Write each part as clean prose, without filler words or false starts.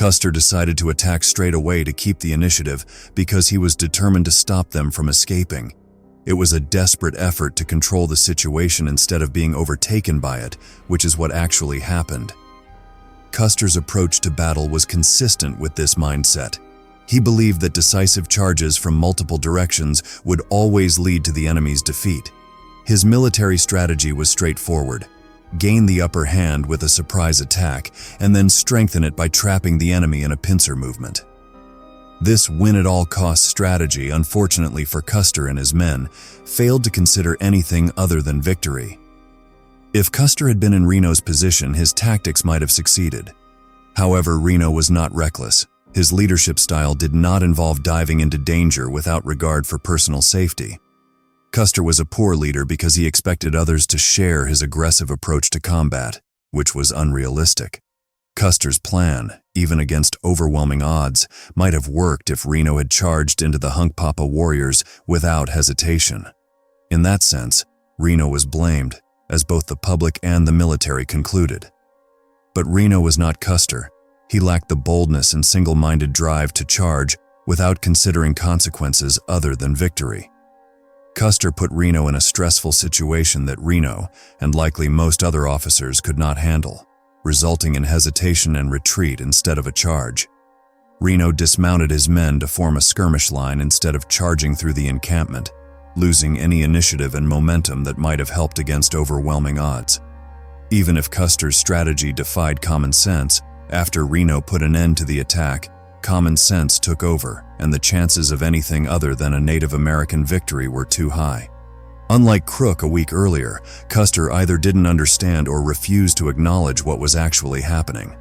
Custer decided to attack straight away to keep the initiative because he was determined to stop them from escaping. It was a desperate effort to control the situation instead of being overtaken by it, which is what actually happened. Custer's approach to battle was consistent with this mindset. He believed that decisive charges from multiple directions would always lead to the enemy's defeat. His military strategy was straightforward: gain the upper hand with a surprise attack, and then strengthen it by trapping the enemy in a pincer movement. This win-at-all-costs strategy, unfortunately for Custer and his men, failed to consider anything other than victory. If Custer had been in Reno's position, his tactics might have succeeded. However, Reno was not reckless. His leadership style did not involve diving into danger without regard for personal safety. Custer was a poor leader because he expected others to share his aggressive approach to combat, which was unrealistic. Custer's plan, even against overwhelming odds, might have worked if Reno had charged into the Hunkpapa warriors without hesitation. In that sense, Reno was blamed, as both the public and the military concluded. But Reno was not Custer. He lacked the boldness and single-minded drive to charge without considering consequences other than victory. Custer put Reno in a stressful situation that Reno, and likely most other officers, could not handle, resulting in hesitation and retreat instead of a charge. Reno dismounted his men to form a skirmish line instead of charging through the encampment, losing any initiative and momentum that might have helped against overwhelming odds. Even if Custer's strategy defied common sense, after Reno put an end to the attack, common sense took over, and the chances of anything other than a Native American victory were too high. Unlike Crook a week earlier, Custer either didn't understand or refused to acknowledge what was actually happening.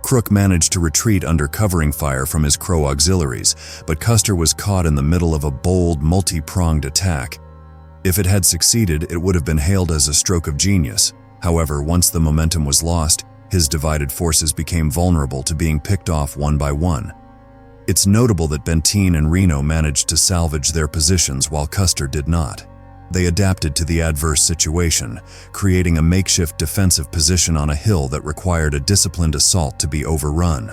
Crook managed to retreat under covering fire from his Crow auxiliaries, but Custer was caught in the middle of a bold, multi-pronged attack. If it had succeeded, it would have been hailed as a stroke of genius. However, once the momentum was lost, his divided forces became vulnerable to being picked off one by one. It's notable that Benteen and Reno managed to salvage their positions while Custer did not. They adapted to the adverse situation, creating a makeshift defensive position on a hill that required a disciplined assault to be overrun.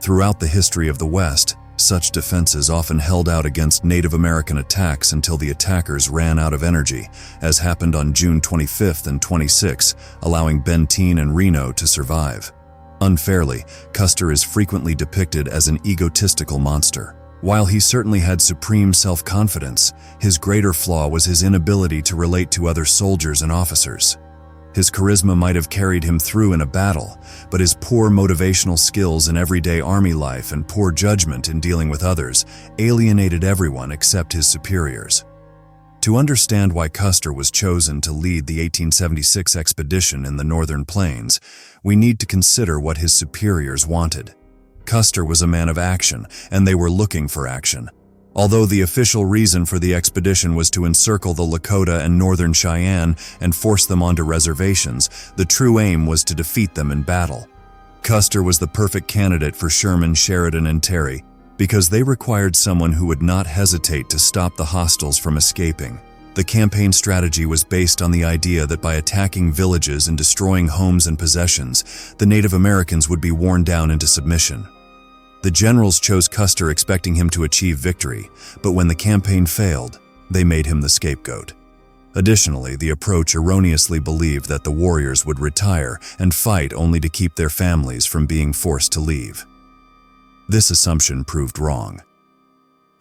Throughout the history of the West, such defenses often held out against Native American attacks until the attackers ran out of energy, as happened on June 25th and 26, allowing Benteen and Reno to survive. Unfairly, Custer is frequently depicted as an egotistical monster. While he certainly had supreme self-confidence, his greater flaw was his inability to relate to other soldiers and officers. His charisma might have carried him through in a battle, but his poor motivational skills in everyday army life and poor judgment in dealing with others alienated everyone except his superiors. To understand why Custer was chosen to lead the 1876 expedition in the Northern Plains, we need to consider what his superiors wanted. Custer was a man of action, and they were looking for action. Although the official reason for the expedition was to encircle the Lakota and Northern Cheyenne and force them onto reservations, the true aim was to defeat them in battle. Custer was the perfect candidate for Sherman, Sheridan, and Terry because they required someone who would not hesitate to stop the hostiles from escaping. The campaign strategy was based on the idea that by attacking villages and destroying homes and possessions, the Native Americans would be worn down into submission. The generals chose Custer expecting him to achieve victory, but when the campaign failed, they made him the scapegoat. Additionally, the approach erroneously believed that the warriors would retire and fight only to keep their families from being forced to leave. This assumption proved wrong.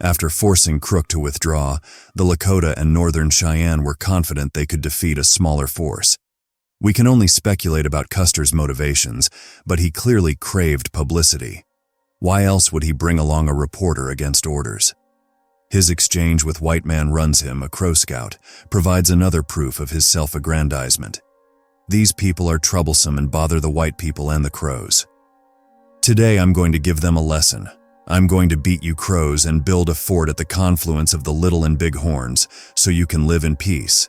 After forcing Crook to withdraw, the Lakota and Northern Cheyenne were confident they could defeat a smaller force. We can only speculate about Custer's motivations, but he clearly craved publicity. Why else would he bring along a reporter against orders? His exchange with White Man Runs Him, a Crow Scout, provides another proof of his self-aggrandizement. These people are troublesome and bother the white people and the Crows. Today I'm going to give them a lesson. I'm going to beat you Crows and build a fort at the confluence of the Little and Bighorns so you can live in peace.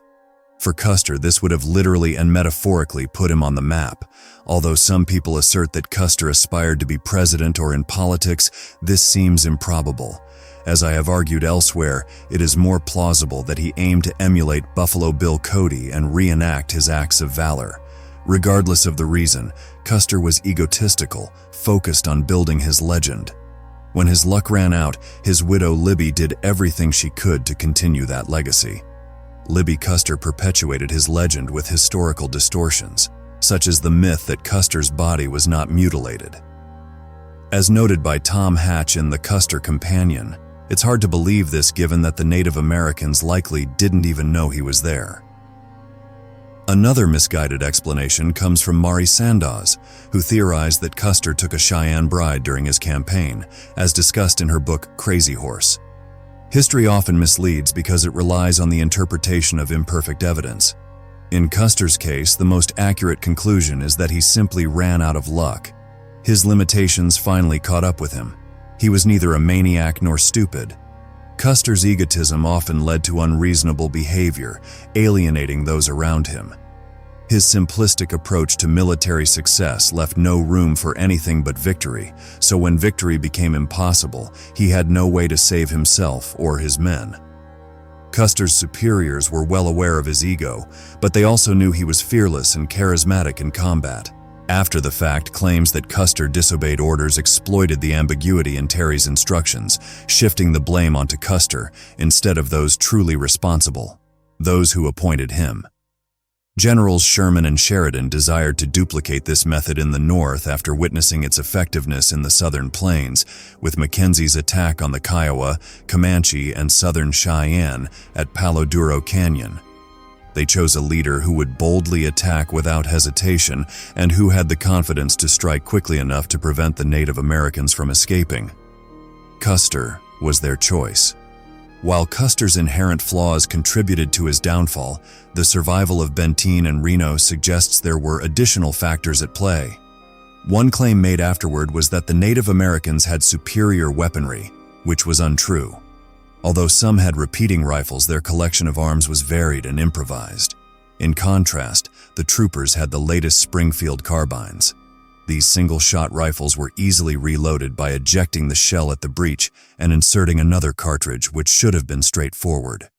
For Custer, this would have literally and metaphorically put him on the map. Although some people assert that Custer aspired to be president or in politics, this seems improbable. As I have argued elsewhere, it is more plausible that he aimed to emulate Buffalo Bill Cody and reenact his acts of valor. Regardless of the reason, Custer was egotistical, focused on building his legend. When his luck ran out, his widow Libby did everything she could to continue that legacy. Libby Custer perpetuated his legend with historical distortions, such as the myth that Custer's body was not mutilated. As noted by Tom Hatch in The Custer Companion, it's hard to believe this given that the Native Americans likely didn't even know he was there. Another misguided explanation comes from Mari Sandoz, who theorized that Custer took a Cheyenne bride during his campaign, as discussed in her book Crazy Horse. History often misleads because it relies on the interpretation of imperfect evidence. In Custer's case, the most accurate conclusion is that he simply ran out of luck. His limitations finally caught up with him. He was neither a maniac nor stupid. Custer's egotism often led to unreasonable behavior, alienating those around him. His simplistic approach to military success left no room for anything but victory, so when victory became impossible, he had no way to save himself or his men. Custer's superiors were well aware of his ego, but they also knew he was fearless and charismatic in combat. After the fact, claims that Custer disobeyed orders exploited the ambiguity in Terry's instructions, shifting the blame onto Custer instead of those truly responsible, those who appointed him. Generals Sherman and Sheridan desired to duplicate this method in the North after witnessing its effectiveness in the Southern Plains, with Mackenzie's attack on the Kiowa, Comanche, and Southern Cheyenne at Palo Duro Canyon. They chose a leader who would boldly attack without hesitation and who had the confidence to strike quickly enough to prevent the Native Americans from escaping. Custer was their choice. While Custer's inherent flaws contributed to his downfall, the survival of Benteen and Reno suggests there were additional factors at play. One claim made afterward was that the Native Americans had superior weaponry, which was untrue. Although some had repeating rifles, their collection of arms was varied and improvised. In contrast, the troopers had the latest Springfield carbines. These single-shot rifles were easily reloaded by ejecting the shell at the breech and inserting another cartridge, which should have been straightforward.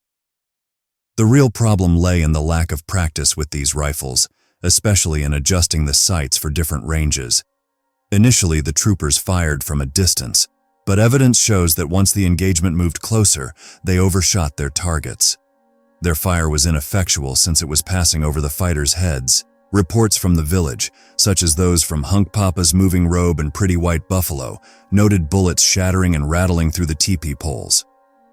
The real problem lay in the lack of practice with these rifles, especially in adjusting the sights for different ranges. Initially, the troopers fired from a distance, but evidence shows that once the engagement moved closer, they overshot their targets. Their fire was ineffectual since it was passing over the fighters' heads. Reports from the village, such as those from Hunk Papa's Moving Robe and Pretty White Buffalo, noted bullets shattering and rattling through the teepee poles.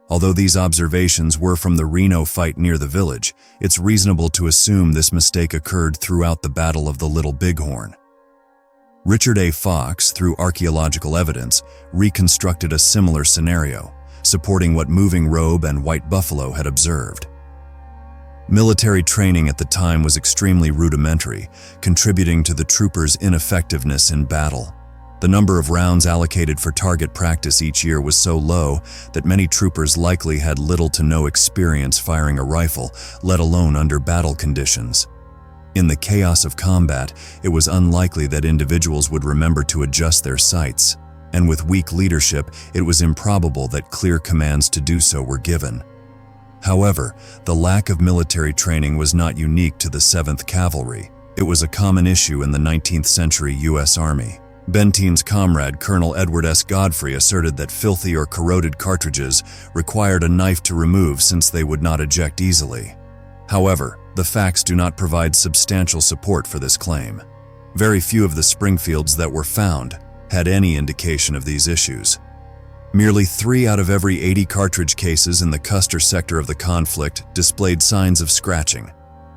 Although these observations were from the Reno fight near the village, it's reasonable to assume this mistake occurred throughout the Battle of the Little Bighorn. Richard A. Fox, through archaeological evidence, reconstructed a similar scenario, supporting what Moving Robe and White Buffalo had observed. Military training at the time was extremely rudimentary, contributing to the troopers' ineffectiveness in battle. The number of rounds allocated for target practice each year was so low that many troopers likely had little to no experience firing a rifle, let alone under battle conditions. In the chaos of combat, it was unlikely that individuals would remember to adjust their sights, and with weak leadership, it was improbable that clear commands to do so were given. However, the lack of military training was not unique to the 7th Cavalry. It was a common issue in the 19th century U.S. Army. Benteen's comrade, Colonel Edward S. Godfrey, asserted that filthy or corroded cartridges required a knife to remove since they would not eject easily. However, the facts do not provide substantial support for this claim. Very few of the Springfields that were found had any indication of these issues. Merely 3 out of every 80 cartridge cases in the Custer sector of the conflict displayed signs of scratching.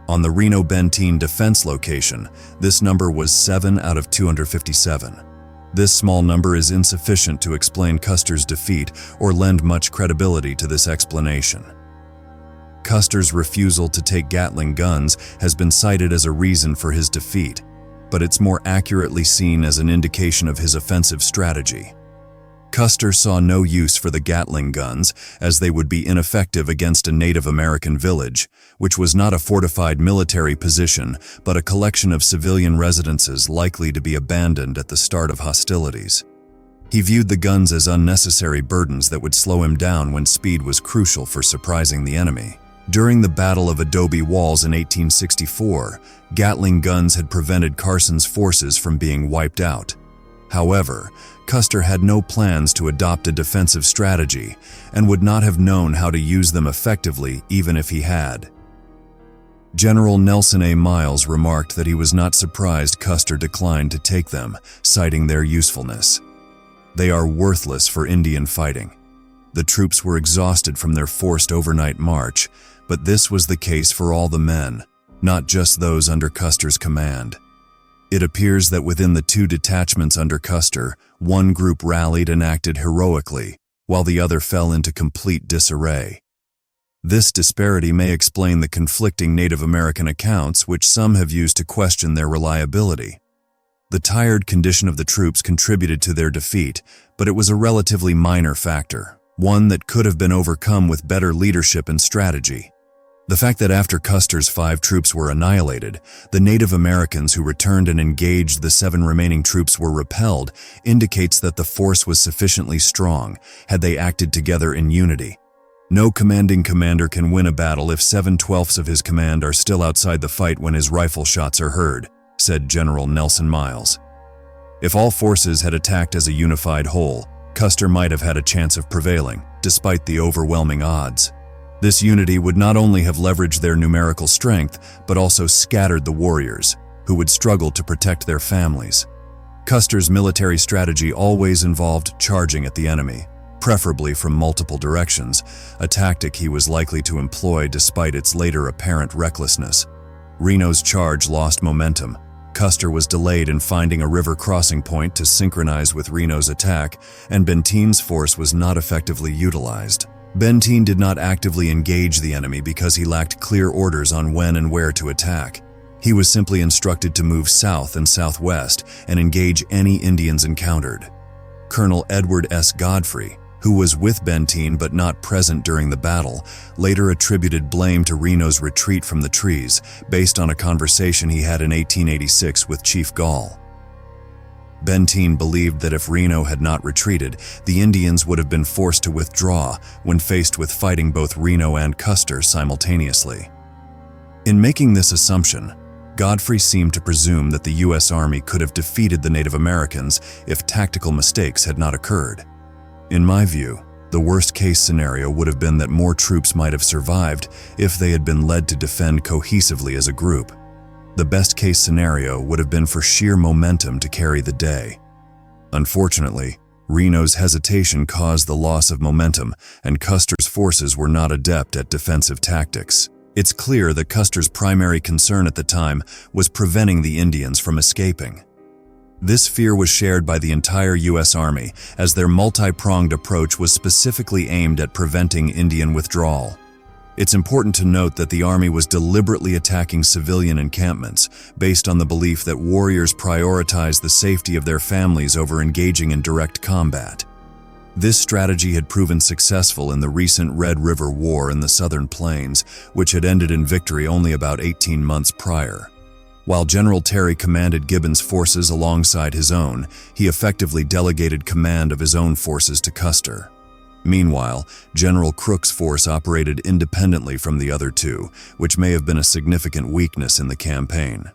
On the Reno-Benteen defense location, this number was 7 out of 257. This small number is insufficient to explain Custer's defeat or lend much credibility to this explanation. Custer's refusal to take Gatling guns has been cited as a reason for his defeat, but it's more accurately seen as an indication of his offensive strategy. Custer saw no use for the Gatling guns, as they would be ineffective against a Native American village, which was not a fortified military position, but a collection of civilian residences likely to be abandoned at the start of hostilities. He viewed the guns as unnecessary burdens that would slow him down when speed was crucial for surprising the enemy. During the Battle of Adobe Walls in 1864, Gatling guns had prevented Carson's forces from being wiped out. However, Custer had no plans to adopt a defensive strategy and would not have known how to use them effectively even if he had. General Nelson A. Miles remarked that he was not surprised Custer declined to take them, citing their usefulness. "They are worthless for Indian fighting." The troops were exhausted from their forced overnight march, but this was the case for all the men, not just those under Custer's command. It appears that within the two detachments under Custer, one group rallied and acted heroically, while the other fell into complete disarray. This disparity may explain the conflicting Native American accounts, which some have used to question their reliability. The tired condition of the troops contributed to their defeat, but it was a relatively minor factor, one that could have been overcome with better leadership and strategy. The fact that after Custer's 5 troops were annihilated, the Native Americans who returned and engaged the 7 remaining troops were repelled indicates that the force was sufficiently strong had they acted together in unity. No commanding commander can win a battle if 7/12 of his command are still outside the fight when his rifle shots are heard, said General Nelson Miles. If all forces had attacked as a unified whole, Custer might have had a chance of prevailing, despite the overwhelming odds. This unity would not only have leveraged their numerical strength, but also scattered the warriors, who would struggle to protect their families. Custer's military strategy always involved charging at the enemy, preferably from multiple directions, a tactic he was likely to employ despite its later apparent recklessness. Reno's charge lost momentum. Custer was delayed in finding a river crossing point to synchronize with Reno's attack, and Benteen's force was not effectively utilized. Benteen did not actively engage the enemy because he lacked clear orders on when and where to attack. He was simply instructed to move south and southwest and engage any Indians encountered. Colonel Edward S. Godfrey, who was with Benteen but not present during the battle, later attributed blame to Reno's retreat from the trees based on a conversation he had in 1886 with Chief Gall. Benteen believed that if Reno had not retreated, the Indians would have been forced to withdraw when faced with fighting both Reno and Custer simultaneously. In making this assumption, Godfrey seemed to presume that the U.S. Army could have defeated the Native Americans if tactical mistakes had not occurred. In my view, the worst-case scenario would have been that more troops might have survived if they had been led to defend cohesively as a group. The best-case scenario would have been for sheer momentum to carry the day. Unfortunately, Reno's hesitation caused the loss of momentum, and Custer's forces were not adept at defensive tactics. It's clear that Custer's primary concern at the time was preventing the Indians from escaping. This fear was shared by the entire U.S. Army, as their multi-pronged approach was specifically aimed at preventing Indian withdrawal. It's important to note that the Army was deliberately attacking civilian encampments, based on the belief that warriors prioritize the safety of their families over engaging in direct combat. This strategy had proven successful in the recent Red River War in the Southern Plains, which had ended in victory only about 18 months prior. While General Terry commanded Gibbon's forces alongside his own, he effectively delegated command of his own forces to Custer. Meanwhile, General Crook's force operated independently from the other two, which may have been a significant weakness in the campaign.